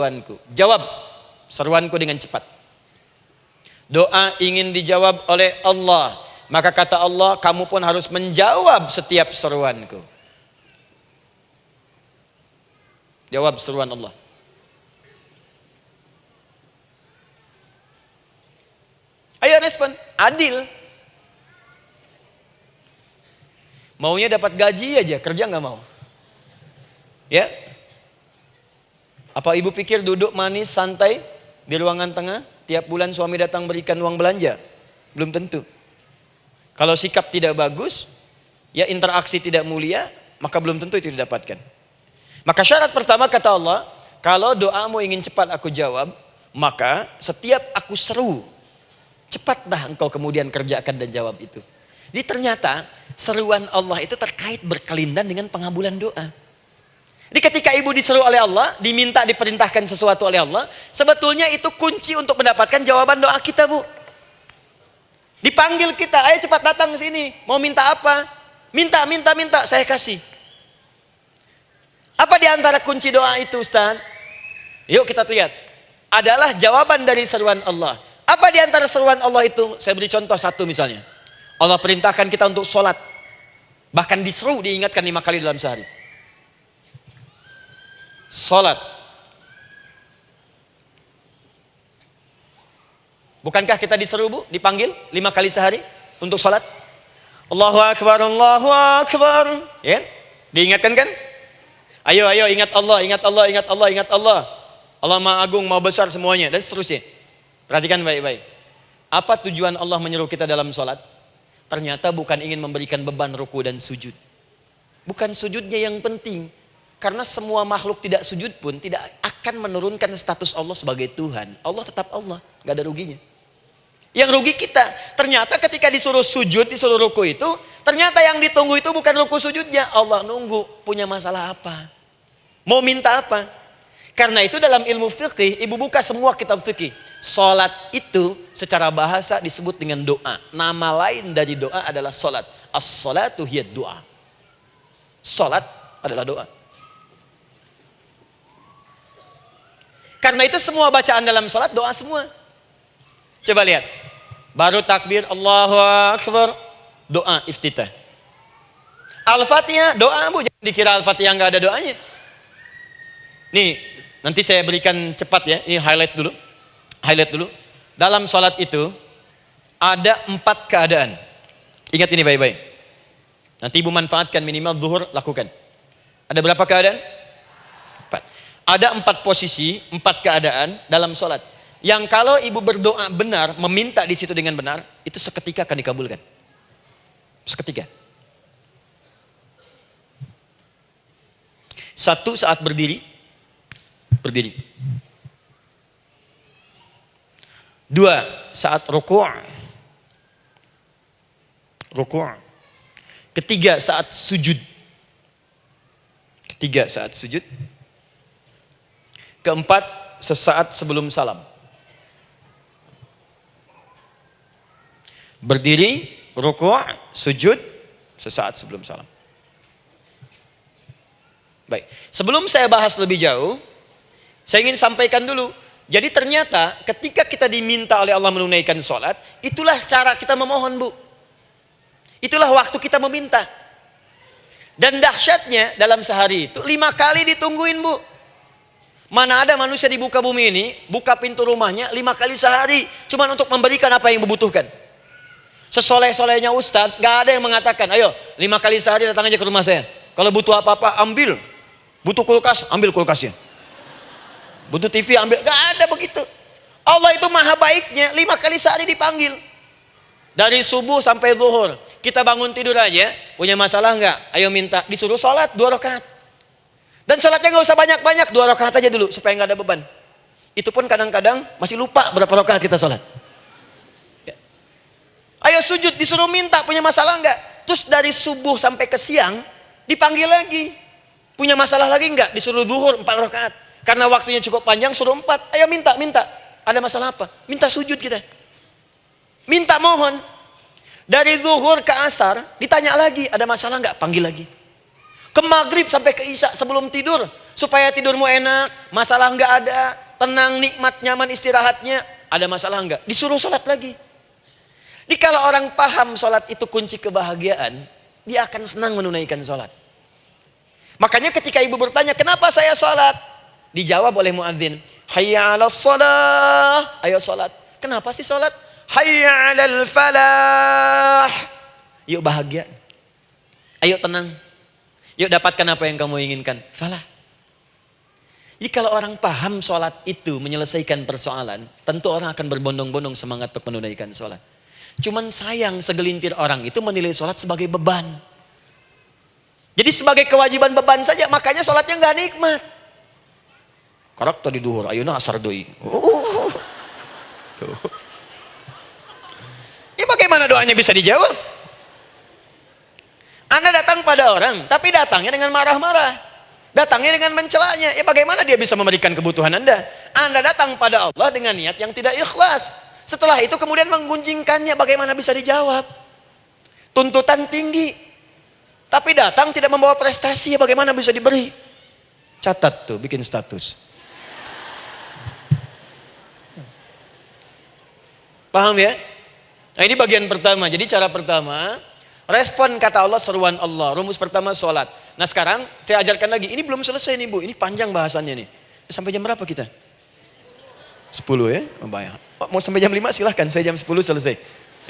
seruanku. Jawab seruanku dengan cepat. Doa ingin dijawab oleh Allah, maka kata Allah, kamu pun harus menjawab setiap seruanku. Jawab seruan Allah. Ayo respon, adil. Maunya dapat gaji aja, kerja nggak mau. Ya? Apa ibu pikir duduk manis, santai di ruangan tengah, tiap bulan suami datang berikan uang belanja? Belum tentu. Kalau sikap tidak bagus, ya interaksi tidak mulia, maka belum tentu itu didapatkan. Maka syarat pertama kata Allah, kalau doamu ingin cepat aku jawab, maka setiap aku seru, cepatlah engkau kemudian kerjakan dan jawab itu. Jadi ternyata seruan Allah itu terkait berkelindan dengan pengabulan doa. Jadi ketika ibu diseru oleh Allah, diminta diperintahkan sesuatu oleh Allah, sebetulnya itu kunci untuk mendapatkan jawaban doa kita, Bu. Dipanggil kita, ayo cepat datang ke sini, mau minta apa? Minta, saya kasih. Apa di antara kunci doa itu, Ustaz? Yuk kita lihat. Adalah jawaban dari seruan Allah. Apa di antara seruan Allah itu? Saya beri contoh satu misalnya. Allah perintahkan kita untuk sholat. Bahkan diseru, diingatkan 5 kali dalam sehari. Sholat. Bukankah kita diseru, Bu? Dipanggil 5 kali sehari untuk sholat? Allahu Akbar, Allahu Akbar. Ya? Diingatkan kan? Ayo ingat Allah, ingat Allah, ingat Allah, ingat Allah. Allah Maha Agung, Maha Besar semuanya. Dan seterusnya. Perhatikan baik-baik. Apa tujuan Allah menyeru kita dalam sholat? Ternyata bukan ingin memberikan beban ruku dan sujud. Bukan sujudnya yang penting. Karena semua makhluk tidak sujud pun tidak akan menurunkan status Allah sebagai Tuhan. Allah tetap Allah, gak ada ruginya. Yang rugi kita, ternyata ketika disuruh sujud, disuruh ruku itu, ternyata yang ditunggu itu bukan ruku sujudnya. Allah nunggu, punya masalah apa? Mau minta apa? Karena itu dalam ilmu fikih, ibu buka semua kitab fikih. Salat itu secara bahasa disebut dengan doa. Nama lain dari doa adalah salat. As-salatu hiya doa. Salat adalah doa. Karena itu semua bacaan dalam salat doa semua. Coba lihat. Baru takbir Allahu Akbar, doa iftitah. Al-Fatihah doa, Bu, jangan dikira Al-Fatihah enggak ada doanya. Nih, nanti saya berikan cepat ya. Ini highlight dulu. Highlight dulu. Dalam salat itu ada 4 keadaan. Ingat ini baik-baik. Nanti ibu manfaatkan, minimal zuhur lakukan. Ada berapa keadaan? 4. Ada 4 posisi, 4 keadaan dalam sholat. Yang kalau ibu berdoa benar, meminta di situ dengan benar, itu seketika akan dikabulkan. Seketika. 1 saat berdiri. Berdiri. 2 saat ruku'. Ruku'. 3 saat sujud. 3 saat sujud. 4 sesaat sebelum salam. Berdiri, ruku', sujud, sesaat sebelum salam. Baik, sebelum saya bahas lebih jauh, saya ingin sampaikan dulu. Jadi ternyata ketika kita diminta oleh Allah menunaikan sholat, itulah cara kita memohon, Bu. Itulah waktu kita meminta. Dan dahsyatnya dalam sehari itu 5 kali ditungguin, Bu. Mana ada manusia di muka bumi ini buka pintu rumahnya 5 kali sehari cuma untuk memberikan apa yang dibutuhkan. Sesoleh-solehnya Ustadz, gak ada yang mengatakan, ayo 5 kali sehari datang aja ke rumah saya. Kalau butuh apa-apa ambil. Butuh kulkas, ambil kulkasnya. Butuh TV, ambil. Gak ada begitu. Allah itu maha baiknya, 5 kali sehari dipanggil. Dari subuh sampai zuhur. Kita bangun tidur aja, punya masalah gak? Ayo minta, disuruh sholat 2 rakaat. Dan sholatnya gak usah banyak-banyak, 2 rakaat aja dulu supaya gak ada beban. Itu pun kadang-kadang masih lupa berapa rakaat kita sholat. Ya. Ayo sujud, disuruh minta, punya masalah gak? Terus dari subuh sampai ke siang, dipanggil lagi. Punya masalah lagi gak? Disuruh zuhur 4 rakaat. Karena waktunya cukup panjang, suruh 4. Ayo minta. Ada masalah apa? Minta sujud kita. Minta mohon. Dari zuhur ke asar, ditanya lagi, ada masalah gak? Panggil lagi. Ke maghrib sampai ke isya sebelum tidur. Supaya tidurmu enak, masalah nggak ada, tenang, nikmat, nyaman istirahatnya. Ada masalah nggak? Disuruh sholat lagi. Jadi kalau orang paham sholat itu kunci kebahagiaan, dia akan senang menunaikan sholat. Makanya ketika ibu bertanya, kenapa saya sholat? Dijawab oleh muadzin, hayya 'alas shalah, ayo sholat. Kenapa sih sholat? Hayya 'alal falah, yuk bahagia, ayo tenang, yuk dapatkan apa yang kamu inginkan, falah. Jadi kalau orang paham sholat itu menyelesaikan persoalan, tentu orang akan berbondong-bondong semangat untuk menunaikan sholat. Cuman sayang segelintir orang itu menilai sholat sebagai beban. Jadi sebagai kewajiban beban saja, makanya sholatnya nggak nikmat. Karak tadi duhur, ayeuna asar deui. Tuh. Ya bagaimana doanya bisa dijawab? Anda datang pada orang, tapi datangnya dengan marah-marah. Datangnya dengan mencelanya. Ya bagaimana dia bisa memberikan kebutuhan Anda? Anda datang pada Allah dengan niat yang tidak ikhlas. Setelah itu kemudian menggunjingkannya, bagaimana bisa dijawab? Tuntutan tinggi. Tapi datang tidak membawa prestasi, ya bagaimana bisa diberi? Catat tuh, bikin status. Paham ya? Nah ini bagian pertama. Jadi cara pertama, respon kata Allah, seruan Allah. Rumus pertama sholat. Nah sekarang saya ajarkan lagi. Ini belum selesai nih Bu, ini panjang bahasannya nih. Sampai jam berapa kita? 10 ya? Oh, banyak. Mau sampai jam 5 silahkan, saya jam 10 selesai.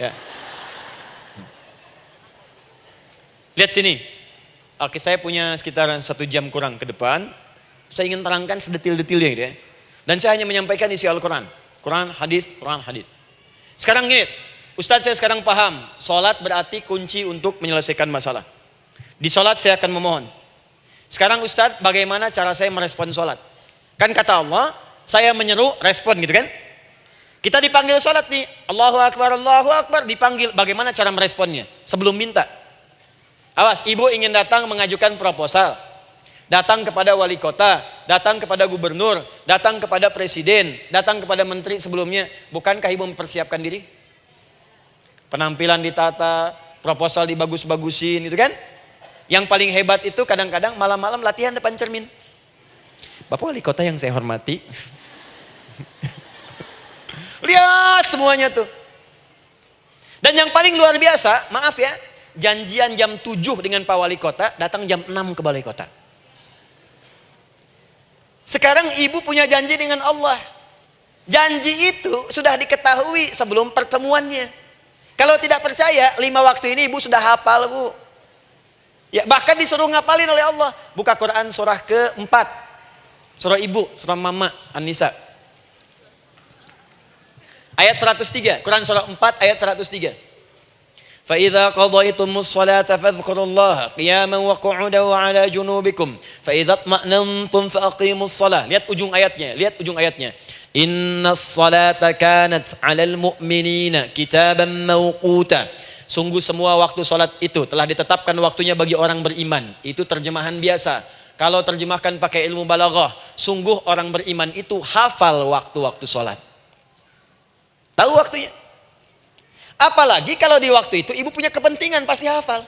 Ya. Lihat sini. Oke, saya punya sekitar 1 jam kurang ke depan. Saya ingin terangkan sedetil-detilnya gitu ya. Dan saya hanya menyampaikan isi Al-Quran. Quran, hadis, Quran, hadis. Sekarang gini, Ustadz saya sekarang paham. Sholat berarti kunci untuk menyelesaikan masalah. Di sholat saya akan memohon. Sekarang Ustadz, bagaimana cara saya merespon sholat? Kan kata Allah, saya menyeru, respon gitu kan? Kita dipanggil sholat nih, Allahu Akbar, dipanggil. Bagaimana cara meresponnya? Sebelum minta. Awas, ibu ingin datang mengajukan proposal. Datang kepada wali kota, datang kepada gubernur, datang kepada presiden, datang kepada menteri sebelumnya. Bukankah ibu mempersiapkan diri? Penampilan ditata, proposal dibagus-bagusin, itu kan? Yang paling hebat itu kadang-kadang malam-malam latihan depan cermin. Bapak wali kota yang saya hormati. Lihat semuanya tuh. Dan yang paling luar biasa, maaf ya, janjian jam 7 dengan Pak Wali Kota, datang jam 6 ke Balai Kota. Sekarang ibu punya janji dengan Allah. Janji itu sudah diketahui sebelum pertemuannya. Kalau tidak percaya, 5 waktu ini ibu sudah hafal Bu. Ya, bahkan disuruh ngapalin oleh Allah. Buka Quran surah ke-4. Surah ibu, surah mama, An-Nisa. Ayat 103, Quran surah 4 ayat 103. Fa idza qadaytumus salata fadhkurullaha qiyaman wa qu'udan wa 'ala junubikum fa idza tma'nantum fa aqimus shalah. Lihat ujung ayatnya. Innas salata kanat 'alal mu'minina kitaban mawquta. Sungguh semua waktu salat itu telah ditetapkan waktunya bagi orang beriman. Itu terjemahan biasa. Kalau terjemahkan pakai ilmu balaghah, sungguh orang beriman itu hafal waktu-waktu salat. Tahu waktunya. Apalagi kalau di waktu itu ibu punya kepentingan, pasti hafal.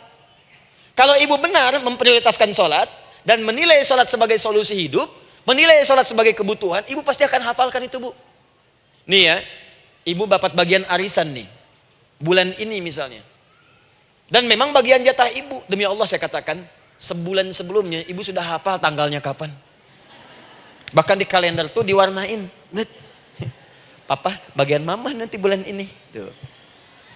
Kalau ibu benar memprioritaskan sholat dan menilai sholat sebagai solusi hidup, menilai sholat sebagai kebutuhan, ibu pasti akan hafalkan itu Bu. Nih ya, ibu dapat bagian arisan nih. Bulan ini misalnya. Dan memang bagian jatah ibu, demi Allah saya katakan, sebulan sebelumnya ibu sudah hafal tanggalnya kapan. Bahkan di kalender tuh diwarnain. Papa, bagian mama nanti bulan ini. Tuh.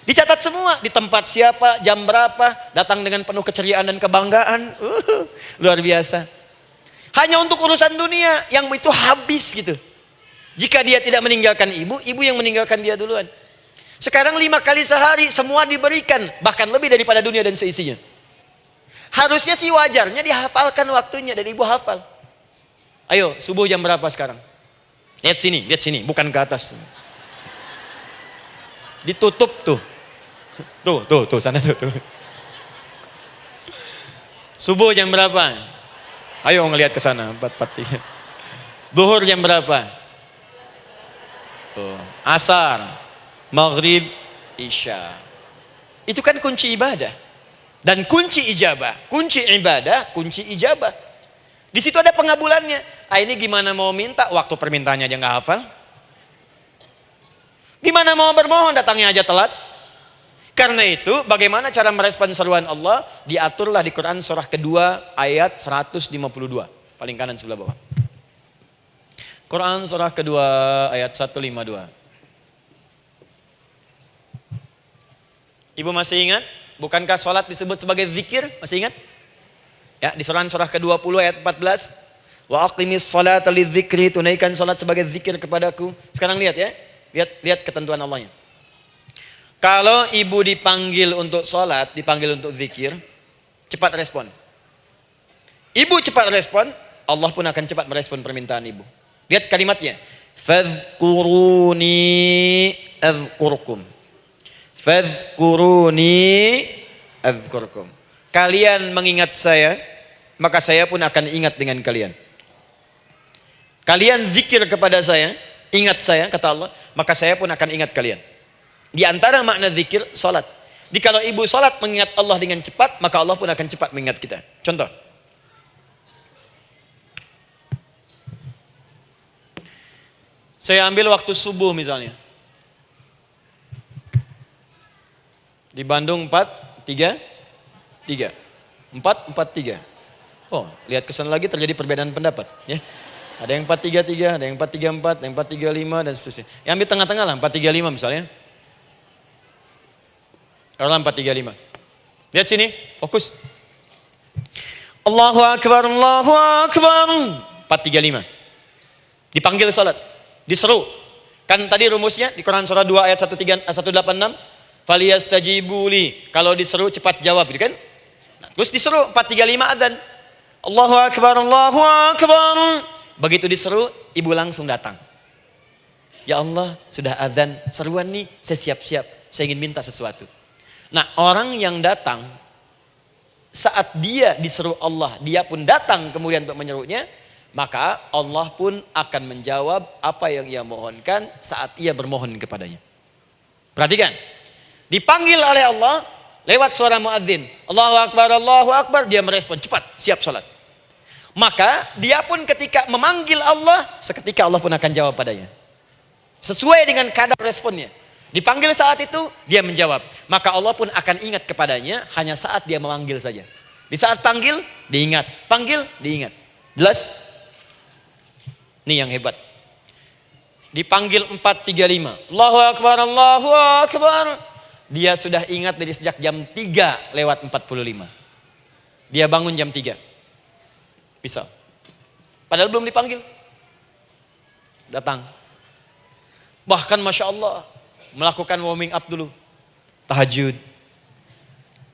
Dicatat semua, di tempat siapa, jam berapa, datang dengan penuh keceriaan dan kebanggaan. Luar biasa. Hanya untuk urusan dunia yang itu habis gitu. Jika dia tidak meninggalkan ibu, ibu yang meninggalkan dia duluan. Sekarang 5 kali sehari semua diberikan, bahkan lebih daripada dunia dan seisinya. Harusnya sih wajarnya dihafalkan waktunya dan ibu hafal. Ayo, subuh jam berapa sekarang? Lihat sini, bukan ke atas. Ditutup tuh. Tuh, sana tuh. Subuh jam berapa? Ayo ngelihat ke sana, 4:43. Zuhur jam berapa? Tuh. Asar, maghrib, isya. Itu kan kunci ibadah. Dan kunci ijabah, kunci ibadah, kunci ijabah. Di situ ada pengabulannya. Ah, ini gimana mau minta, waktu permintaannya aja nggak hafal. Gimana mau bermohon, datangnya aja telat. Karena itu, bagaimana cara merespon seruan Allah? Diaturlah di Quran surah kedua ayat 152. Paling kanan sebelah bawah. Quran surah kedua ayat 152. Ibu masih ingat? Bukankah sholat disebut sebagai zikir? Masih ingat? Ya, di surah ke-20 ayat 14. Wa aqimis sholata lidzikri, tunaikan sholat sebagai zikir kepadaku. Sekarang lihat ya. Lihat ketentuan Allahnya. Kalau ibu dipanggil untuk sholat, dipanggil untuk zikir, cepat respon. Ibu cepat respon, Allah pun akan cepat merespon permintaan ibu. Lihat kalimatnya. Fadhkuruni adzkurkum. Fadhkuruni adzkurkum. Kalian mengingat saya, maka saya pun akan ingat dengan kalian. Kalian zikir kepada saya, ingat saya, kata Allah, maka saya pun akan ingat kalian. Di antara makna zikir, salat. Kalau ibu salat mengingat Allah dengan cepat, maka Allah pun akan cepat mengingat kita. Contoh. Saya ambil waktu subuh misalnya. Di Bandung 4-3-3. 4-4-3. Oh, lihat kesan lagi terjadi perbedaan pendapat. Ya. Ada yang 4-3-3, ada yang 4-3-4, ada yang 4-3-5 dan seterusnya. Yang ambil tengah-tengah lah, 4-3-5 misalnya. Orang 4-3-5. Lihat sini, fokus. Allahu Akbar, Allahu Akbar. 4-3-5. Dipanggil salat, diseru. Kan tadi rumusnya di Quran surah 2 ayat 186. Faliyastajibuli. Kalau diseru cepat jawab, gitu kan? Nah, terus diseru 4-3-5 adzan. Allahu Akbar, Allahu Akbar. Begitu diseru, ibu langsung datang. Ya Allah, sudah adzan, seruan nih, saya siap-siap, saya ingin minta sesuatu. Nah, orang yang datang saat dia diseru Allah, dia pun datang kemudian untuk menyerunya, maka Allah pun akan menjawab apa yang ia mohonkan saat ia bermohon kepadanya. Perhatikan. Dipanggil oleh Allah lewat suara muadzin. Allahu Akbar, dia merespon cepat, siap sholat. Maka dia pun ketika memanggil Allah, seketika Allah pun akan jawab padanya. Sesuai dengan kadar responnya. Dipanggil saat itu, dia menjawab. Maka Allah pun akan ingat kepadanya hanya saat dia memanggil saja. Di saat panggil, diingat. Panggil, diingat. Jelas? Ini yang hebat. Dipanggil 4-3-5. Allahu Akbar, Allahu Akbar. Dia sudah ingat dari sejak jam 3 lewat 45. Dia bangun jam 3. Bisa. Padahal belum dipanggil. Datang. Bahkan Masya Allah, melakukan warming up dulu. Tahajud.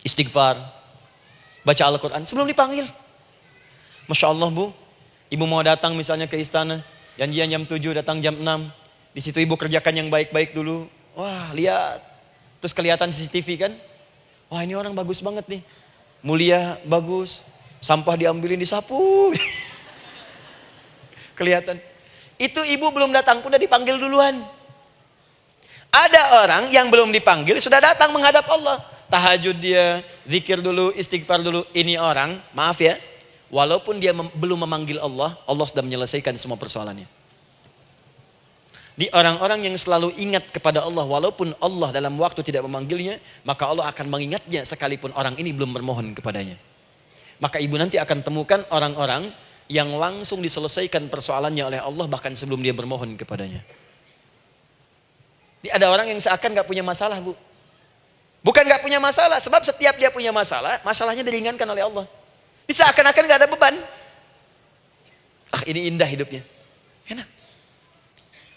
Istighfar. Baca Al-Quran sebelum dipanggil. Masya Allah Bu. Ibu mau datang misalnya ke istana. Janjian jam 7, datang jam 6. Di situ ibu kerjakan yang baik-baik dulu. Wah, lihat. Terus kelihatan CCTV kan. Wah, ini orang bagus banget nih. Mulia, bagus. Sampah diambilin, disapu. Kelihatan. Itu ibu belum datang pun udah dipanggil duluan. Ada orang yang belum dipanggil sudah datang menghadap Allah. Tahajud dia, zikir dulu, istighfar dulu. Ini orang, maaf ya. Walaupun dia belum memanggil Allah, Allah sudah menyelesaikan semua persoalannya. Di orang-orang yang selalu ingat kepada Allah, walaupun Allah dalam waktu tidak memanggilnya, maka Allah akan mengingatnya sekalipun orang ini belum bermohon kepadanya. Maka ibu nanti akan temukan orang-orang yang langsung diselesaikan persoalannya oleh Allah bahkan sebelum dia bermohon kepadanya. Ada orang yang seakan gak punya masalah Bu. Bukan gak punya masalah, sebab setiap dia punya masalah, masalahnya diringankan oleh Allah. Seakan-akan gak ada beban. Ah, ini indah hidupnya. Enak.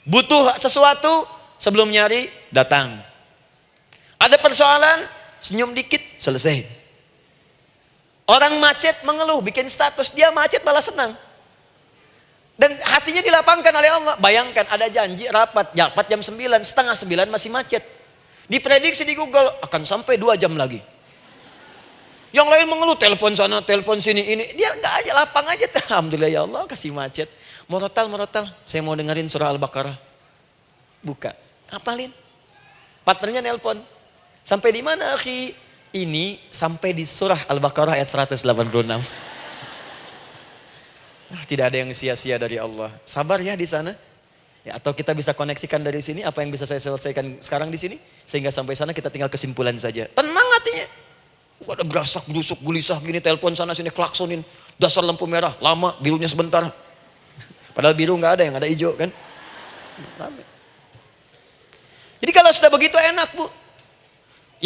Butuh sesuatu, sebelum nyari, datang. Ada persoalan, senyum dikit, selesai. Orang macet mengeluh, bikin status, dia macet malah senang. Dan hatinya dilapangkan oleh Allah. Bayangkan ada janji rapat jam 9, setengah 9 masih macet. Diprediksi di Google, akan sampai 2 jam lagi. Yang lain mengeluh, telepon sana, telepon sini, ini. Dia enggak aja, lapang aja. Alhamdulillah ya Allah, kasih macet. Murotal, saya mau dengerin surah Al-Baqarah. Buka, hafalin. Partnernya nelpon. Sampai di mana akhi? ini sampai di surah Al-Baqarah ayat 186. Tidak ada yang sia-sia dari Allah. Sabar ya di sana. Ya, atau kita bisa koneksikan dari sini apa yang bisa saya selesaikan sekarang di sini sehingga sampai sana kita tinggal kesimpulan saja. Tenang hatinya. Gak ada berasak, berusuk, gelisah gini, telepon sana sini, klaksonin. Dasar lampu merah, lama, birunya sebentar. Padahal biru nggak ada, yang ada hijau kan. Jadi kalau sudah begitu enak bu.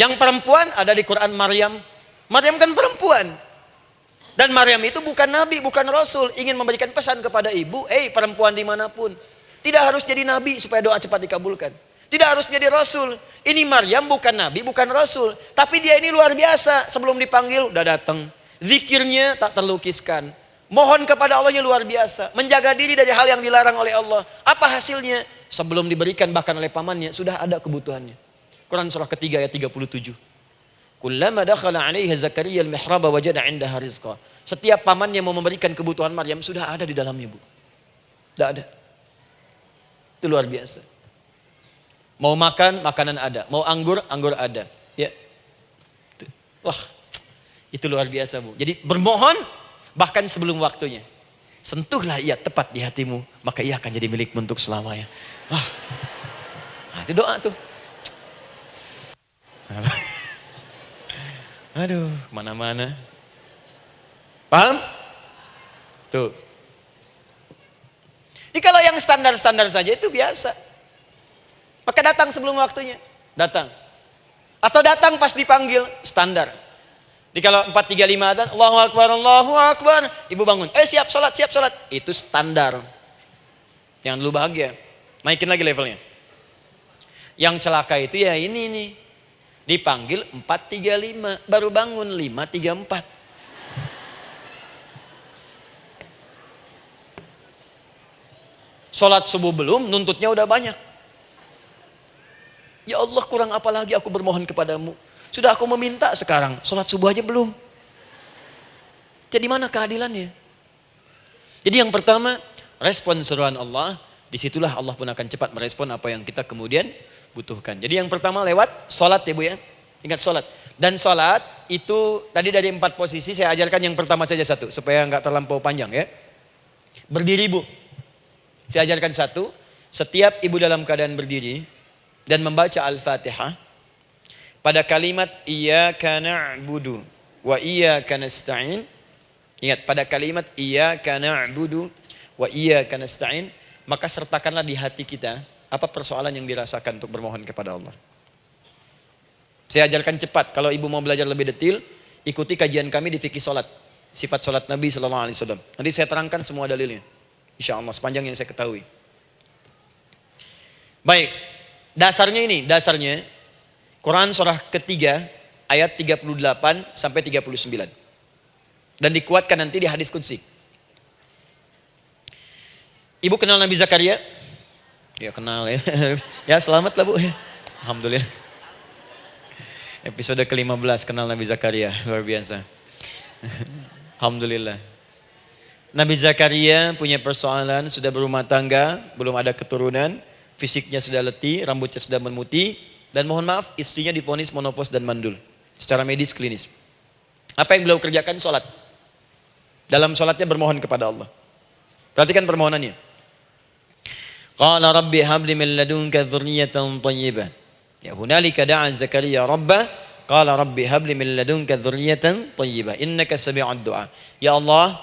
Yang perempuan ada di Quran Maryam. Maryam kan perempuan. Dan Maryam itu bukan nabi, bukan rasul. Ingin memberikan pesan kepada ibu, perempuan dimanapun. Tidak harus jadi nabi supaya doa cepat dikabulkan. Tidak harus menjadi rasul. Ini Maryam bukan nabi, bukan rasul. Tapi dia ini luar biasa. Sebelum dipanggil udah datang. Zikirnya tak terlukiskan. Mohon kepada Allahnya luar biasa. Menjaga diri dari hal yang dilarang oleh Allah. Apa hasilnya? Sebelum diberikan bahkan oleh pamannya sudah ada kebutuhannya. Quran surah ketiga ayat 37. Kullama dakhala 'alaiha Zakaria al-mihraba wajada 'indaha rizqa. Setiap pamannya mau memberikan kebutuhan Maryam sudah ada di dalamnya, Bu. Sudah ada. Itu luar biasa. Mau makan, makanan ada. Mau anggur, anggur ada. Ya. Wah, itu luar biasa, Bu. Jadi bermohon bahkan sebelum waktunya. Sentuhlah ia tepat di hatimu, maka ia akan jadi milikmu untuk selamanya. Wah. Nah, itu doa tuh. Aduh, mana-mana. Paham? Tuh. Jadi kalau yang standar-standar saja itu biasa. Maka datang sebelum waktunya. Datang. Atau datang pas dipanggil, standar. Jadi kalau 4-3-5 adzan, Allahu Akbar, Allahu Akbar. Ibu bangun, siap sholat, siap sholat. Itu standar. Yang dulu bahagia. Naikin lagi levelnya. Yang celaka itu ya ini nih. Dipanggil 4-3-5. Baru bangun 5-3-4. Sholat subuh belum, nuntutnya udah banyak. Ya Allah, kurang apa lagi aku bermohon kepadamu. Sudah aku meminta sekarang, sholat subuh aja belum. Jadi mana keadilannya? Jadi yang pertama, respon seruan Allah. Disitulah Allah pun akan cepat merespon apa yang kita kemudian butuhkan. Jadi yang pertama lewat sholat ya Bu ya. Ingat sholat. Dan sholat itu tadi dari 4 posisi saya ajarkan yang pertama saja satu. Supaya nggak terlampau panjang ya. Berdiri Bu. Saya ajarkan satu. Setiap ibu dalam keadaan berdiri dan membaca Al-Fatihah. Pada kalimat iyyaka na'budu wa iyyaka nasta'in. Ingat pada kalimat iyyaka na'budu wa iyyaka nasta'in. Maka sertakanlah di hati kita apa persoalan yang dirasakan untuk bermohon kepada Allah. Saya ajarkan cepat. Kalau ibu mau belajar lebih detail, ikuti kajian kami di fikih sholat. Sifat sholat Nabi SAW. Nanti saya terangkan semua dalilnya. Insya Allah sepanjang yang saya ketahui. Baik. Dasarnya ini. Dasarnya. Quran surah ketiga ayat 38 sampai 39. Dan dikuatkan nanti di hadis qudsi. Ibu kenal Nabi Zakaria? Ya kenal ya. Ya selamat lah Bu. Alhamdulillah. Episode ke-15 kenal Nabi Zakaria. Luar biasa. Alhamdulillah. Nabi Zakaria punya persoalan, sudah berumah tangga, belum ada keturunan, fisiknya sudah letih, rambutnya sudah memutih, dan mohon maaf istrinya divonis menopause dan mandul. Secara medis klinis. Apa yang beliau kerjakan? Sholat. Dalam sholatnya bermohon kepada Allah. Perhatikan permohonannya. Qala rabbi habli min ladunka dzurriyyatan thayyibah. Ya hunalika da'a Zakaria rabbah. Qala rabbi habli min ladunka dzurriyyatan thayyibah. Innaka sami'ud du'a. Ya Allah,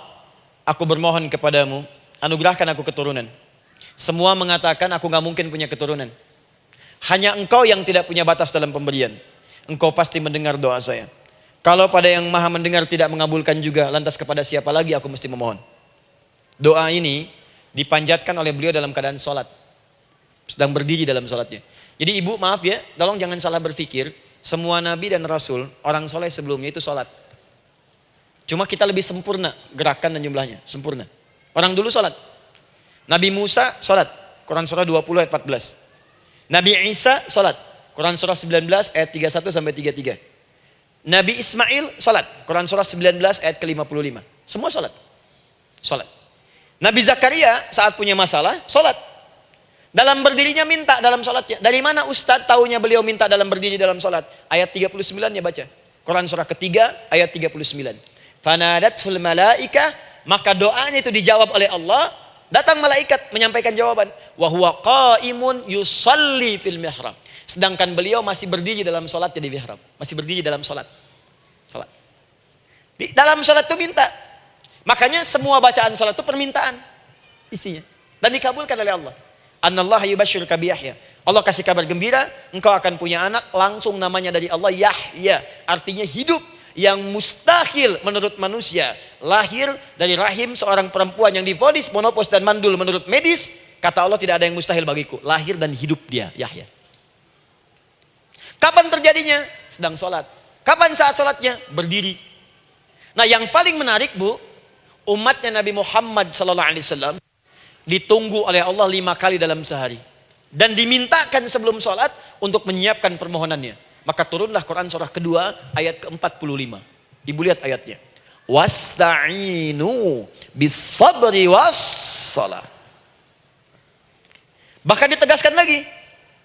aku bermohon kepadamu, anugerahkan aku keturunan. Semua mengatakan aku gak mungkin punya keturunan. Hanya engkau yang tidak punya batas dalam pemberian. Engkau pasti mendengar doa saya. Kalau pada yang maha mendengar tidak mengabulkan juga, lantas kepada siapa lagi aku mesti memohon? Doa ini dipanjatkan oleh beliau dalam keadaan sholat. Sedang berdiri dalam sholatnya. Jadi ibu maaf ya, tolong jangan salah berpikir. Semua nabi dan rasul, orang soleh sebelumnya itu sholat. Cuma kita lebih sempurna gerakan dan jumlahnya. Sempurna. Orang dulu sholat. Nabi Musa sholat. Quran surah 20 ayat 14. Nabi Isa sholat. Quran surah 19 ayat 31 sampai 33. Nabi Ismail sholat. Quran surah 19 ayat ke-55. Semua sholat. Sholat. Nabi Zakaria saat punya masalah sholat. Dalam berdirinya minta dalam sholatnya. Dari mana Ustadz taunya beliau minta dalam berdiri dalam sholat? Ayat 39-nya baca. Quran surah ketiga ayat 39. Fanadatul malaika, maka doanya itu dijawab oleh Allah. Datang malaikat menyampaikan jawaban. Wa huwa qaimun yusalli fil mihrab. Sedangkan beliau masih berdiri dalam salatnya di mihrab. Masih berdiri dalam salat. Salat. Di dalam salat itu minta. Makanya semua bacaan salat itu permintaan isinya. Dan dikabulkan oleh Allah. Anallaha yubashshiruka bi Yahya. Allah kasih kabar gembira, engkau akan punya anak, langsung namanya dari Allah Yahya. Artinya hidup yang mustahil menurut manusia. Lahir dari rahim seorang perempuan yang divonis monopos dan mandul menurut medis. Kata Allah, tidak ada yang mustahil bagiku. Lahir dan hidup dia, Yahya. Kapan terjadinya? Sedang sholat. Kapan saat sholatnya? Berdiri. Nah, yang paling menarik, Bu, umatnya Nabi Muhammad SAW ditunggu oleh Allah 5 kali dalam sehari. Dan dimintakan sebelum sholat untuk menyiapkan permohonannya. Maka turunlah Quran surah kedua ayat ke-45. Ibu lihat ayatnya. Wasta'inu bis-sabri was-salah. Bahkan ditegaskan lagi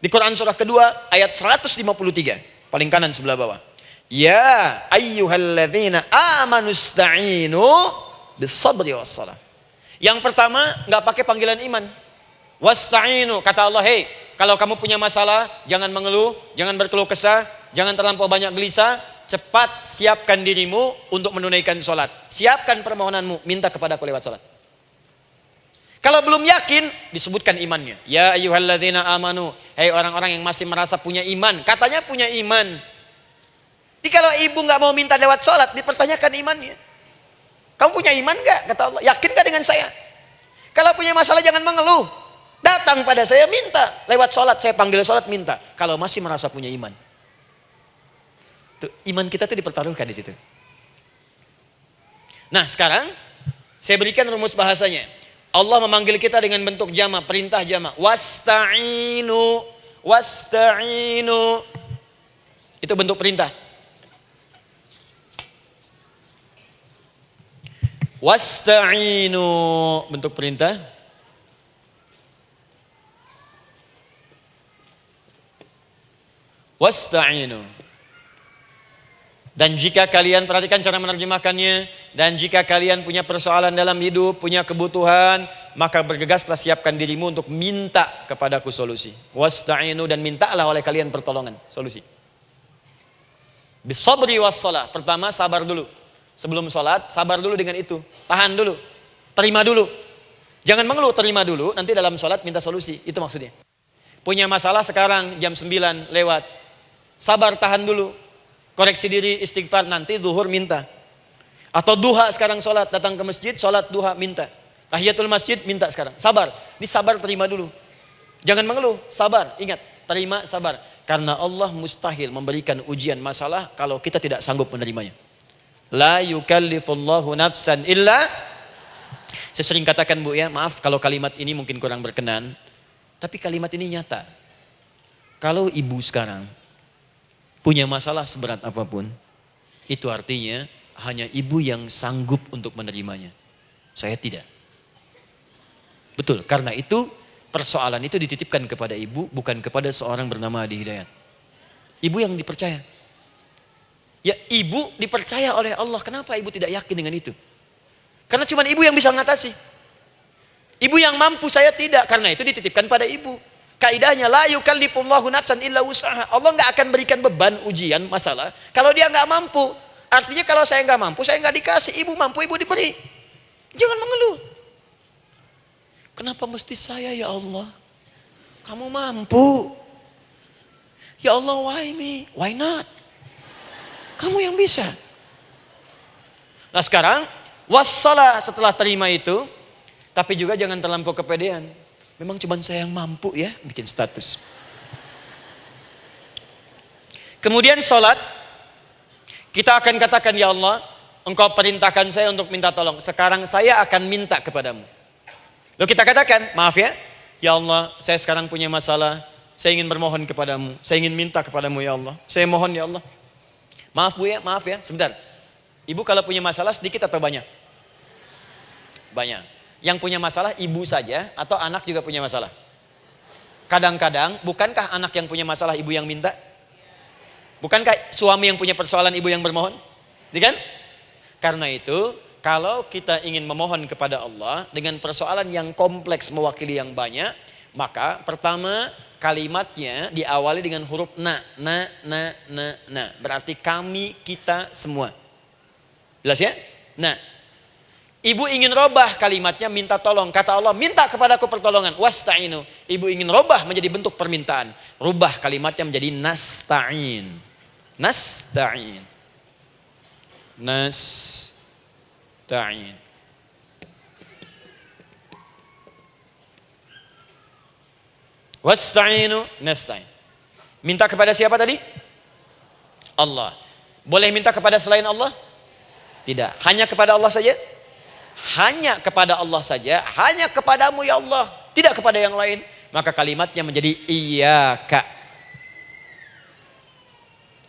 di Quran surah kedua ayat 153. Paling kanan sebelah bawah. Ya ayyuhalladzina amanu ista'inu bis-sabri was-salah. Yang pertama enggak pakai panggilan iman. Wasta'inu, kata Allah, hei, kalau kamu punya masalah, jangan mengeluh, jangan berkeluh kesah, jangan terlampau banyak gelisah, cepat siapkan dirimu untuk menunaikan sholat. Siapkan permohonanmu, minta kepadaku lewat sholat. Kalau belum yakin, disebutkan imannya. Ya ayyuhalladzina amanu, hei orang-orang yang masih merasa punya iman, katanya punya iman. Jadi kalau ibu nggak mau minta lewat sholat, dipertanyakan imannya. Kamu punya iman nggak? Kata Allah, yakin nggak dengan saya? Kalau punya masalah jangan mengeluh. Datang pada saya minta. Lewat sholat, saya panggil sholat minta. Kalau masih merasa punya iman. Tuh, iman kita tuh dipertaruhkan di situ. Nah sekarang, saya berikan rumus bahasanya. Allah memanggil kita dengan bentuk jama, perintah jama. Wasta'inu, wasta'inu. Itu bentuk perintah. Wasta'inu, bentuk perintah. Wasta'inu. Dan jika kalian perhatikan cara menerjemahkannya, dan jika kalian punya persoalan dalam hidup, punya kebutuhan, maka bergegaslah siapkan dirimu untuk minta kepadaku solusi. Wasta'inu, dan mintalah oleh kalian pertolongan, solusi. Bisabri wassalah. Pertama, sabar dulu. Sebelum sholat, sabar dulu dengan itu. Tahan dulu. Terima dulu. Jangan mengeluh, terima dulu. Nanti dalam sholat minta solusi. Itu maksudnya. Punya masalah sekarang jam 9 lewat. Sabar, tahan dulu. Koreksi diri, istighfar, nanti zuhur minta. Atau duha sekarang sholat, datang ke masjid, sholat duha minta. Tahiyatul masjid minta sekarang. Sabar. Ini sabar, terima dulu. Jangan mengeluh, sabar. Ingat, terima, sabar. Karena Allah mustahil memberikan ujian masalah kalau kita tidak sanggup menerimanya. La yukallifullahu nafsan illa. Saya sering katakan, Bu, ya, maaf kalau kalimat ini mungkin kurang berkenan, tapi kalimat ini nyata. Kalau ibu sekarang punya masalah seberat apapun, itu artinya hanya ibu yang sanggup untuk menerimanya. Saya tidak. Betul, karena itu persoalan itu dititipkan kepada ibu, bukan kepada seorang bernama Adi Hidayat. Ibu yang dipercaya. Ya, ibu dipercaya oleh Allah. Kenapa ibu tidak yakin dengan itu? Karena cuma ibu yang bisa mengatasi. Ibu yang mampu, saya tidak. Karena itu dititipkan pada ibu. Kaidahnya, la yukallifullahu nafsan illa wus'aha. Allah nggak akan berikan beban, ujian, masalah kalau dia nggak mampu. Artinya kalau saya nggak mampu, saya nggak dikasih. Ibu mampu, ibu diberi. Jangan mengeluh. Kenapa mesti saya, ya Allah? Kamu mampu. Ya Allah, why me? Why not? Kamu yang bisa. Nah sekarang, wassalah, setelah terima itu, tapi juga jangan terlampau kepedean. Memang cuma saya yang mampu, ya, bikin status. Kemudian sholat, kita akan katakan, ya Allah, Engkau perintahkan saya untuk minta tolong. Sekarang saya akan minta kepadamu. Lalu kita katakan, maaf ya Allah, saya sekarang punya masalah, saya ingin bermohon kepadamu, saya ingin minta kepadamu, ya Allah. Saya mohon, ya Allah. Maaf Bu ya, maaf ya, sebentar. Ibu kalau punya masalah sedikit atau banyak? Banyak. Yang punya masalah ibu saja atau anak juga punya masalah? Kadang-kadang, bukankah anak yang punya masalah ibu yang minta? Bukankah suami yang punya persoalan, ibu yang bermohon? Iya kan? Karena itu, kalau kita ingin memohon kepada Allah dengan persoalan yang kompleks mewakili yang banyak, maka pertama kalimatnya diawali dengan huruf na. Berarti kami, kita, semua. Jelas ya? Nah, ibu ingin robah kalimatnya minta tolong. Kata Allah, minta kepadaku pertolongan. Wasta'inu. Ibu ingin robah menjadi bentuk permintaan. Rubah kalimatnya menjadi nasta'in. Nasta'in. Nasta'in. Wasta'inu nasta'in. Minta kepada siapa tadi? Allah. Boleh minta kepada selain Allah? Tidak. Hanya kepada Allah saja? Hanya kepada Allah saja, hanya kepadamu ya Allah, tidak kepada yang lain, maka kalimatnya menjadi iyyaka.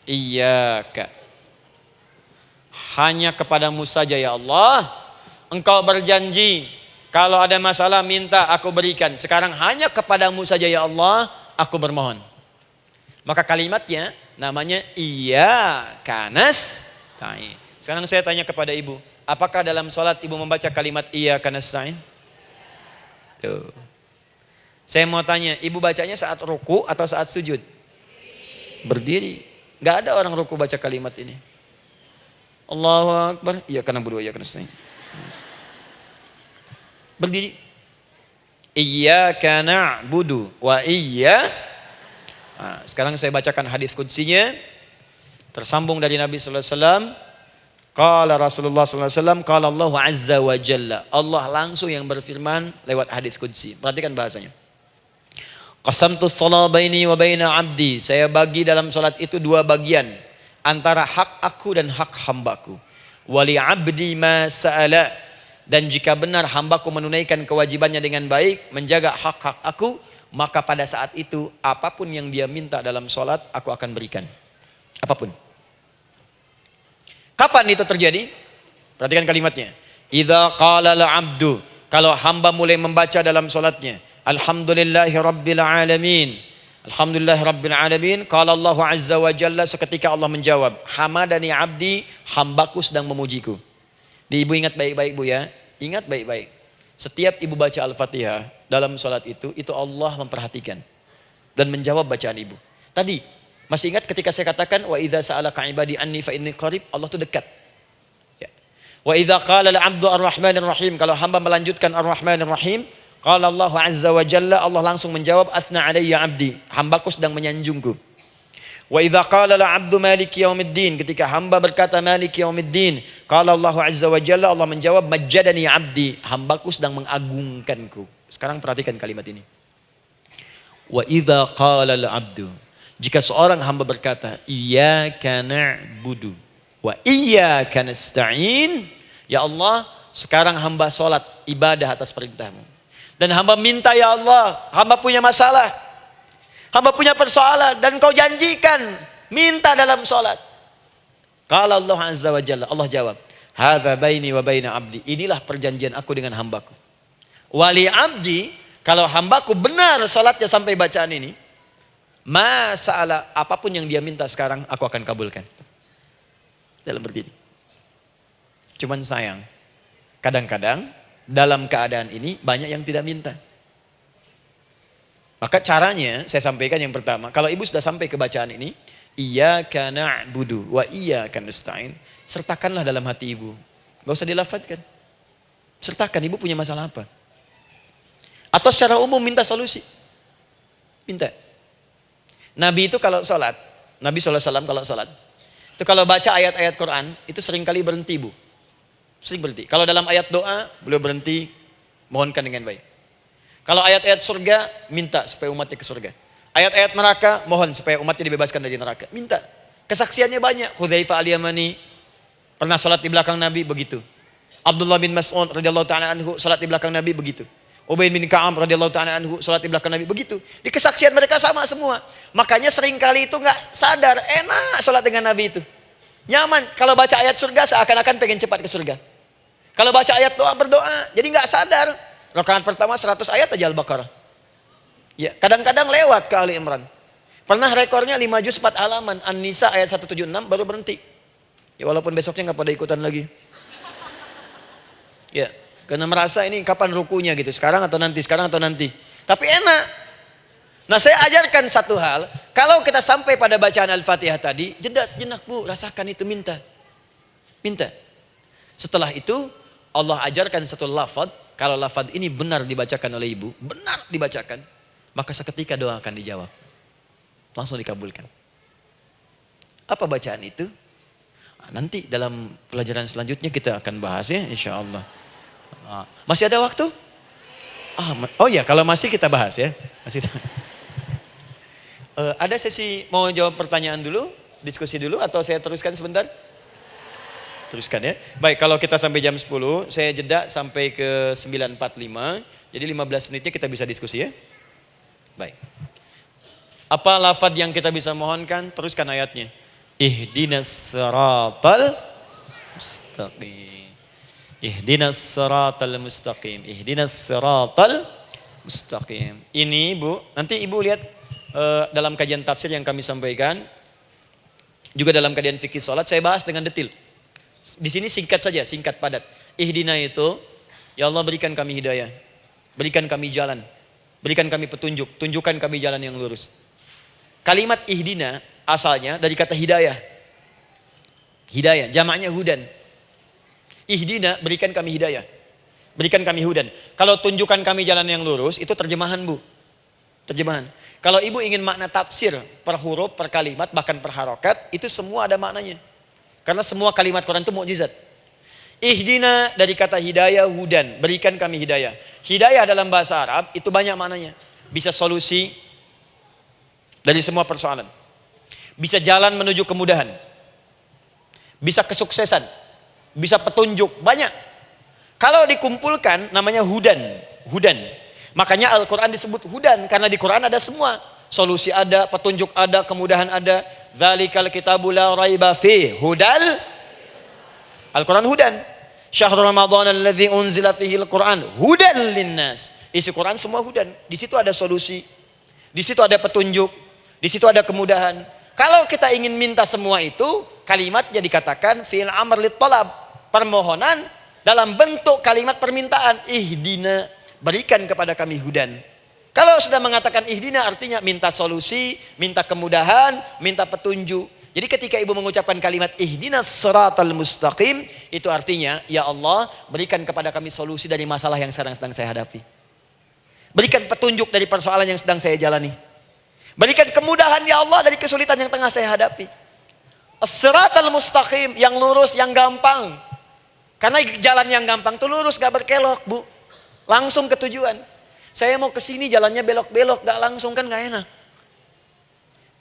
Iyyaka. Hanya kepadamu saja ya Allah. Engkau berjanji kalau ada masalah minta aku berikan. Sekarang hanya kepadamu saja ya Allah aku bermohon. Maka kalimatnya namanya iyyaka nasta'in. Sekarang saya tanya kepada ibu, apakah dalam sholat ibu membaca kalimat iyyaka nasta'in? Tuh. Saya mau tanya, ibu bacanya saat ruku atau saat sujud? Berdiri. Gak ada orang ruku baca kalimat ini. Allahu Akbar, iyyaka na'budu wa iyyaka nasta'in. Berdiri. Iyyaka na'budu wa iyyaka. Nah, sekarang saya bacakan hadis qudsinya. Tersambung dari Nabi sallallahu alaihi wasallam. Qala Rasulullah sallallahu alaihi wasallam, qala Allah azza wa jalla. Allah langsung yang berfirman lewat hadis qudsi. Perhatikan bahasanya. Qasamtu shalah baini wa baina abdi. Saya bagi dalam salat itu dua bagian, antara hak aku dan hak hambaku. Wali abdi ma sa'ala. Dan jika benar hambaku menunaikan kewajibannya dengan baik, menjaga hak-hak aku, maka pada saat itu apapun yang dia minta dalam salat aku akan berikan. Apapun. Kapan itu terjadi? Perhatikan kalimatnya. Idza qala al-'abdu, kalau hamba mulai membaca dalam salatnya, alhamdulillahi rabbil alamin. Alhamdulillahi rabbil alamin, qala Allah azza wa jalla, seketika Allah menjawab, hamadani 'abdi, hambaku sedang memujiku. Ibu ingat baik-baik Bu ya. Ingat baik-baik. Setiap ibu baca Al-Fatihah dalam salat itu Allah memperhatikan dan menjawab bacaan ibu. Tadi masih ingat ketika saya katakan wa idza sa'alaka 'ibadi anni fa inni qarib, Allah itu dekat. Ya. Wa idza qala al-'abdu ar-rahmanir rahim, kalau hamba melanjutkan ar-rahmanir rahim, qala Allah azza wa jalla, Allah langsung menjawab athna 'alayya 'abdi, hambaku sedang menyanjungku. Wa idza qala al-'abdu maliki yaumiddin, ketika hamba berkata maliki yaumiddin, qala Allah azza wa jalla, Allah menjawab majjadani 'abdi, hambaku sedang mengagungkanku. Sekarang perhatikan kalimat ini. Wa idza qala al-'abdu, jika seorang hamba berkata, iyyaka na'budu wa iyyaka nasta'in, ya Allah, sekarang hamba sholat ibadah atas perintahmu. Dan hamba minta ya Allah, hamba punya masalah, hamba punya persoalan, dan kau janjikan minta dalam sholat. Qala Allah azza wa jalla, Allah jawab, hadza baini wa baina abdi, inilah perjanjian aku dengan hambaku. Wali abdi, kalau hambaku benar sholatnya sampai bacaan ini, masalah apapun yang dia minta sekarang aku akan kabulkan. Dalam berdiri. Cuman sayang, kadang-kadang dalam keadaan ini banyak yang tidak minta. Maka caranya saya sampaikan yang pertama, kalau ibu sudah sampai ke bacaan ini, iyyaka na'budu wa iyyaka nasta'in, sertakanlah dalam hati ibu. Gak usah dilafadzkan. Sertakan ibu punya masalah apa. Atau secara umum minta solusi. Minta. Nabi itu kalau sholat, Nabi SAW kalau sholat, itu kalau baca ayat-ayat Quran, itu seringkali berhenti Bu. Sering berhenti. Kalau dalam ayat doa, beliau berhenti, mohonkan dengan baik. Kalau ayat-ayat surga, minta supaya umatnya ke surga. Ayat-ayat neraka, mohon supaya umatnya dibebaskan dari neraka. Minta. Kesaksiannya banyak. Hudzaifah al-Yamani, pernah sholat di belakang Nabi, begitu. Abdullah bin Mas'ud radhiyallahu ta'ala anhu, sholat di belakang Nabi, begitu. Ubay bin Ka'ab radhiyallahu ta'ala anhu salat di belakang Nabi, begitu. Di kesaksian mereka sama semua. Makanya seringkali itu nggak sadar, enak salat dengan Nabi itu. Nyaman. Kalau baca ayat surga seakan-akan pengen cepat ke surga. Kalau baca ayat doa berdoa, jadi nggak sadar. Rakaat pertama 100 ayat aja Al-Baqarah. Ya, kadang-kadang lewat ke Ali Imran. Pernah rekornya 5 juz 4 halaman. An-Nisa ayat 176 baru berhenti. Ya walaupun besoknya nggak pada ikutan lagi. Ya, karena merasa ini kapan rukunya gitu. Sekarang atau nanti, sekarang atau nanti. Tapi enak. Nah saya ajarkan satu hal. Kalau kita sampai pada bacaan Al-Fatihah tadi, jeda sejenak bu, rasakan itu, minta. Minta. Setelah itu Allah ajarkan satu lafaz. Kalau lafaz ini benar dibacakan oleh ibu, benar dibacakan, maka seketika doa akan dijawab. Langsung dikabulkan. Apa bacaan itu? Nanti dalam pelajaran selanjutnya kita akan bahas ya, insya Allah. Masih ada waktu? Oh ya, kalau masih kita bahas ya. Masih. Ada sesi mau jawab pertanyaan dulu, diskusi dulu, atau saya teruskan sebentar? Teruskan ya. Baik, kalau kita sampai jam 10, saya jeda sampai ke 9.45. Jadi 15 menitnya kita bisa diskusi ya. Baik. Apa lafaz yang kita bisa mohonkan? Teruskan ayatnya. Ihdinas siratal mustaqim. Ihdinas siratal mustaqim. Ihdinas siratal mustaqim. Ini Bu, nanti Ibu lihat dalam kajian tafsir yang kami sampaikan, juga dalam kajian fikih salat saya bahas dengan detail. Di sini singkat saja, singkat padat. Ihdina itu, ya Allah berikan kami hidayah, berikan kami jalan, berikan kami petunjuk, tunjukkan kami jalan yang lurus. Kalimat ihdina asalnya dari kata hidayah. Hidayah, jamaknya hudan. Ihdina, berikan kami hidayah. Berikan kami hudan. Kalau tunjukkan kami jalan yang lurus, itu terjemahan Bu. Terjemahan. Kalau ibu ingin makna tafsir per huruf, per kalimat, bahkan per harokat, itu semua ada maknanya. Karena semua kalimat Quran itu mukjizat. Ihdina dari kata hidayah, hudan. Berikan kami hidayah. Hidayah dalam bahasa Arab itu banyak maknanya. Bisa solusi dari semua persoalan. Bisa jalan menuju kemudahan. Bisa kesuksesan. Bisa petunjuk. Banyak. Kalau dikumpulkan namanya hudan. Hudan. Makanya Al-Quran disebut hudan. Karena di Quran ada semua. Solusi ada, petunjuk ada, kemudahan ada. Dzalikal kitabu la raiba fi hudal. Al-Quran hudan. Syahrul Ramadan alladzi unzila fihi al-Quran hudan linnas. Isi Quran semua hudan. Di situ ada solusi. Di situ ada petunjuk. Di situ ada kemudahan. Kalau kita ingin minta semua itu, kalimatnya dikatakan fi'il amr lit talab, permohonan dalam bentuk kalimat permintaan. Ihdina, berikan kepada kami hudan. Kalau sudah mengatakan ihdina artinya minta solusi, minta kemudahan, minta petunjuk. Jadi ketika ibu mengucapkan kalimat ihdinas siratal mustaqim, itu artinya ya Allah berikan kepada kami solusi dari masalah yang sedang saya hadapi. Berikan petunjuk dari persoalan yang sedang saya jalani. Berikan kemudahan ya Allah dari kesulitan yang tengah saya hadapi. As-siratal mustaqim, yang lurus, yang gampang. Karena jalan yang gampang itu lurus, gak berkelok Bu. Langsung ke tujuan. Saya mau ke sini jalannya belok-belok, gak langsung kan gak enak.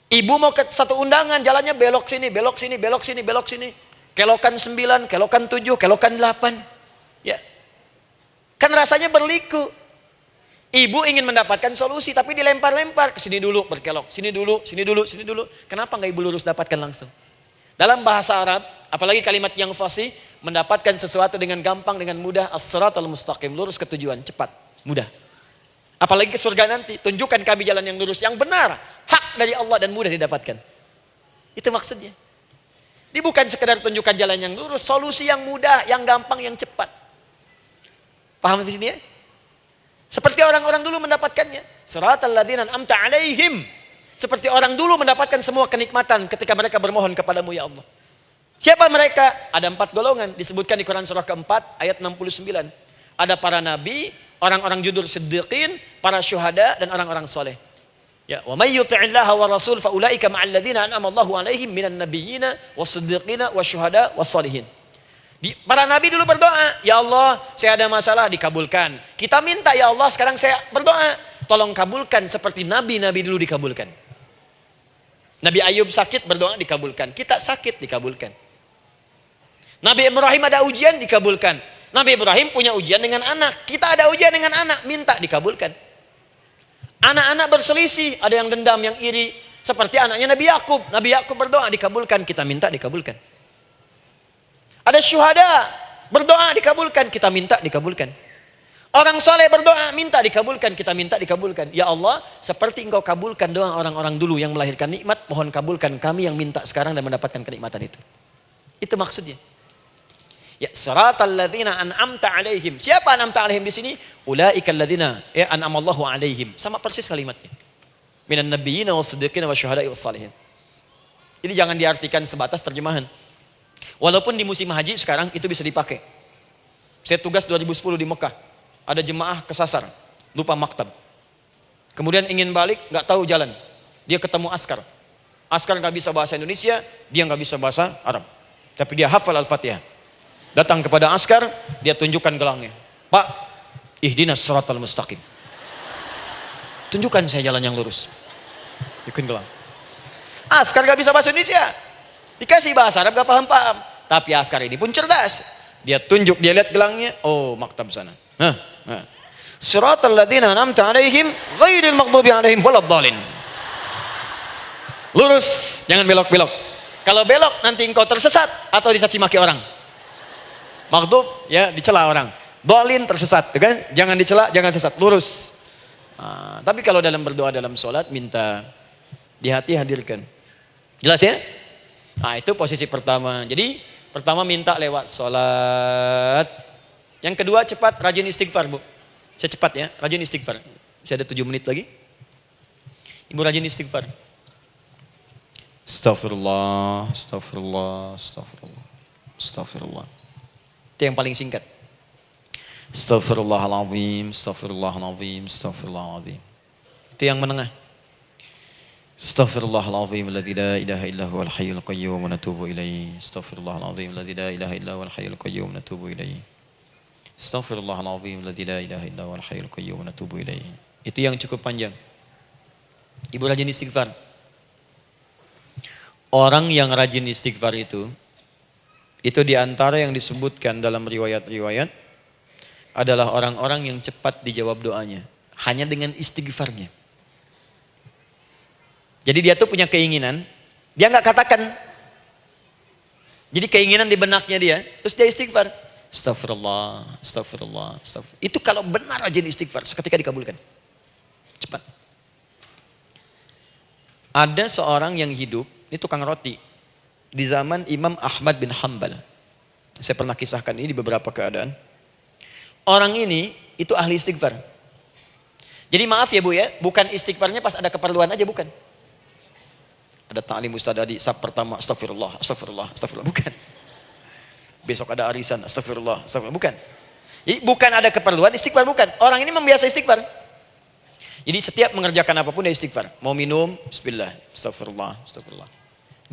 Ibu mau ke satu undangan, jalannya belok sini, belok sini, belok sini, belok sini. Kelokan 9, kelokan 7, kelokan 8. Ya. Kan rasanya berliku. Ibu ingin mendapatkan solusi, tapi dilempar-lempar. Ke sini dulu, berkelok. Sini dulu, sini dulu, sini dulu. Kenapa nggak ibu lurus dapatkan langsung? Dalam bahasa Arab, apalagi kalimat yang fasih, mendapatkan sesuatu dengan gampang, dengan mudah. As-siratal mustaqim, lurus ke tujuan, cepat, mudah. Apalagi ke surga nanti, tunjukkan kami jalan yang lurus, yang benar. Hak dari Allah dan mudah didapatkan. Itu maksudnya. Ini bukan sekedar tunjukkan jalan yang lurus, solusi yang mudah, yang gampang, yang cepat. Paham di sini ya? Seperti orang-orang dulu mendapatkannya. Siratal ladzina an'amta 'alaihim. Seperti orang dulu mendapatkan semua kenikmatan ketika mereka bermohon kepadamu ya Allah. Siapa mereka? Ada 4 golongan disebutkan di Quran surah keempat ayat 69. Ada para nabi, orang-orang jujur siddiqin, para syuhada dan orang-orang soleh. Ya, wa may yuti'illaha wa rasul fa ulaika ma'al ladzina an'ama Allahu 'alaihim minan nabiyyina was-siddiqina wasyuhada was-shalihin. Para nabi dulu berdoa, ya Allah saya ada masalah, dikabulkan. Kita minta ya Allah sekarang saya berdoa, tolong kabulkan seperti nabi-nabi dulu dikabulkan. Nabi Ayub sakit berdoa dikabulkan, kita sakit dikabulkan. Nabi Ibrahim ada ujian dikabulkan. Nabi Ibrahim punya ujian dengan anak, kita ada ujian dengan anak, minta dikabulkan. Anak-anak berselisih, ada yang dendam, yang iri, seperti anaknya Nabi Yakub. Nabi Yakub berdoa dikabulkan, kita minta dikabulkan. Ada syuhada, berdoa dikabulkan, kita minta dikabulkan. Orang soleh berdoa, minta dikabulkan. Kita minta dikabulkan. Ya Allah, seperti engkau kabulkan doa orang-orang dulu yang melahirkan nikmat, mohon kabulkan kami yang minta sekarang dan mendapatkan kenikmatan itu. Itu maksudnya. Ya, siratal ladzina an'amta alaihim. Siapa an'amta alaihim di sini? Ulaikal ladzina an'amallahu alaihim. Sama persis kalimatnya. Minan nabiyyin was-siddiqin wasyuhada'i was-salihin. Jadi jangan diartikan sebatas terjemahan. Walaupun di musim haji sekarang itu bisa dipakai. Saya tugas 2010 di Mekah. Ada jemaah kesasar, lupa maktab. Kemudian ingin balik, nggak tahu jalan. Dia ketemu askar. Askar nggak bisa bahasa Indonesia, dia nggak bisa bahasa Arab. Tapi dia hafal Al-Fatihah. Datang kepada askar, dia tunjukkan gelangnya. Pak, ihdinas siratal mustaqim. Tunjukkan saya jalan yang lurus. Ikutin gelang. Askar nggak bisa bahasa Indonesia. Dikasih bahasa Arab nggak paham-paham. Tapi askar ini pun cerdas. Dia tunjuk, dia lihat gelangnya. Oh, maktab sana. Siratal ladzina an'amta alaihim ghairil maghdubi alaihim waladdallin. Lurus, jangan belok-belok. Kalau belok nanti engkau tersesat atau dicaci maki orang. Maghdub ya dicela orang. Dhalin tersesat, kan? Jangan dicela, jangan sesat, lurus. Tapi kalau dalam berdoa dalam sholat minta di hati hadirkan. Jelas ya? Itu posisi pertama. Jadi pertama minta lewat sholat. Yang kedua cepat rajin istighfar, Bu. Saya cepat ya, rajin istighfar. Saya ada 7 menit lagi. Ibu rajin istighfar. Astagfirullah, astagfirullah, astagfirullah, astagfirullah. Itu yang paling singkat. Astagfirullahaladzim, astagfirullahaladzim, astagfirullahaladzim. Itu yang menengah. Astaghfirullahaladzim alladzi la ilaha illa huwal hayyul qayyum wa natubu ilaihi. Astaghfirullahaladzim alladzi la ilaha illa huwal hayyul qayyum wa natubu ilaihi. Astaghfirullahaladzim alladzi la ilaha illa huwal hayyul qayyum wa natubu ilaihi. Itu yang cukup panjang. Ibu rajin istighfar. Orang yang rajin istighfar itu diantara yang disebutkan dalam riwayat-riwayat adalah orang-orang yang cepat dijawab doanya. Hanya dengan istighfarnya. Jadi dia tuh punya keinginan, dia nggak katakan. Jadi keinginan di benaknya dia, terus dia istighfar. Astagfirullah, astagfirullah, astagfirullah. Itu kalau benar rajin istighfar, seketika dikabulkan. Cepat. Ada seorang yang hidup, ini tukang roti. Di zaman Imam Ahmad bin Hanbal. Saya pernah kisahkan ini di beberapa keadaan. Orang ini, itu ahli istighfar. Jadi maaf ya Bu ya, bukan istighfarnya pas ada keperluan aja, bukan. Ada ta'lim Ustaz Adi, sab pertama, astagfirullah, astagfirullah, astagfirullah, bukan. Besok ada arisan, astagfirullah, astagfirullah, bukan. Jadi bukan ada keperluan, istighfar bukan. Orang ini membiasa istighfar. Jadi setiap mengerjakan apapun dia istighfar. Mau minum, bismillah, astagfirullah, astagfirullah.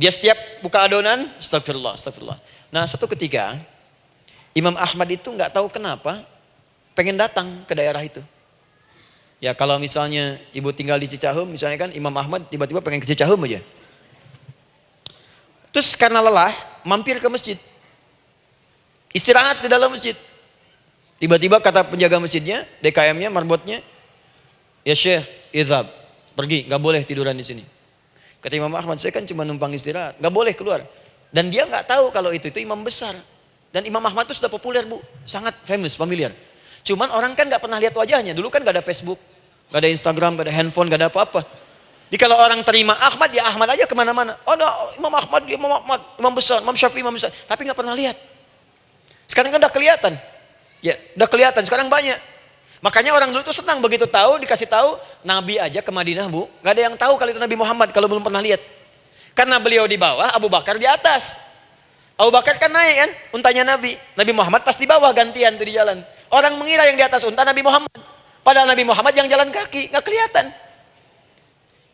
Dia setiap buka adonan, astagfirullah, astagfirullah. Nah satu ketika, Imam Ahmad itu nggak tahu kenapa, pengen datang ke daerah itu. Ya kalau misalnya ibu tinggal di Cicahem, misalnya kan Imam Ahmad tiba-tiba pengen ke Cicahem aja. Terus karena lelah, mampir ke masjid. Istirahat di dalam masjid. Tiba-tiba kata penjaga masjidnya, DKM-nya, marbotnya, ya Syekh, idhab, pergi, nggak boleh tiduran di sini. Kata Imam Ahmad, saya kan cuma numpang istirahat, nggak boleh keluar. Dan dia nggak tahu kalau itu imam besar. Dan Imam Ahmad itu sudah populer Bu, sangat famous, familiar. Cuman orang kan nggak pernah lihat wajahnya. Dulu kan nggak ada Facebook, nggak ada Instagram, nggak ada handphone, nggak ada apa-apa. Jadi kalau orang terima Ahmad, ya Ahmad aja kemana-mana. Oh, no, Imam Ahmad, dia Imam Ahmad, Imam besar, Imam Syafi'i, Imam besar. Tapi nggak pernah lihat. Sekarang kan udah kelihatan. Ya, udah kelihatan. Sekarang banyak. Makanya orang dulu tuh senang begitu tahu, dikasih tahu, Nabi aja ke Madinah Bu, nggak ada yang tahu kalau itu Nabi Muhammad kalau belum pernah lihat. Karena beliau di bawah, Abu Bakar di atas. Abu Bakar kan naik kan, untanya Nabi. Nabi Muhammad pas di bawah gantian tuh di jalan. Orang mengira yang di atas unta Nabi Muhammad. Padahal Nabi Muhammad yang jalan kaki, nggak kelihatan.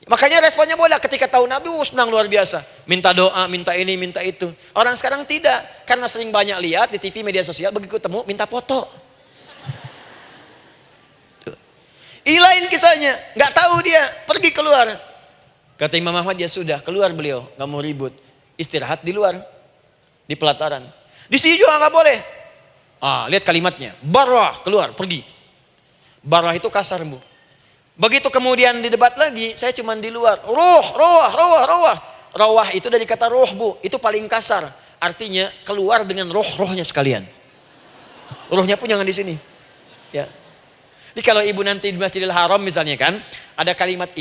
Makanya responnya bola ketika tahu Nabi senang luar biasa. Minta doa, minta ini, minta itu. Orang sekarang tidak. Karena sering banyak lihat di TV, media sosial, begitu ketemu minta foto. Ini lain kisahnya. Nggak tahu dia, pergi keluar. Kata Imam Ahmad, ya sudah, keluar beliau. Nggak mau ribut. Istirahat di luar. Di pelataran. Di sini juga nggak boleh. Lihat kalimatnya. Barwah, keluar, pergi. Barwah itu kasar Bu. Begitu kemudian didebat lagi, saya cuma di luar. Rawah itu dari kata roh Bu, itu paling kasar. Artinya keluar dengan roh-rohnya sekalian. Rohnya pun jangan di sini. Ya. Jadi kalau ibu nanti di Masjidil Haram misalnya kan, ada kalimat itu.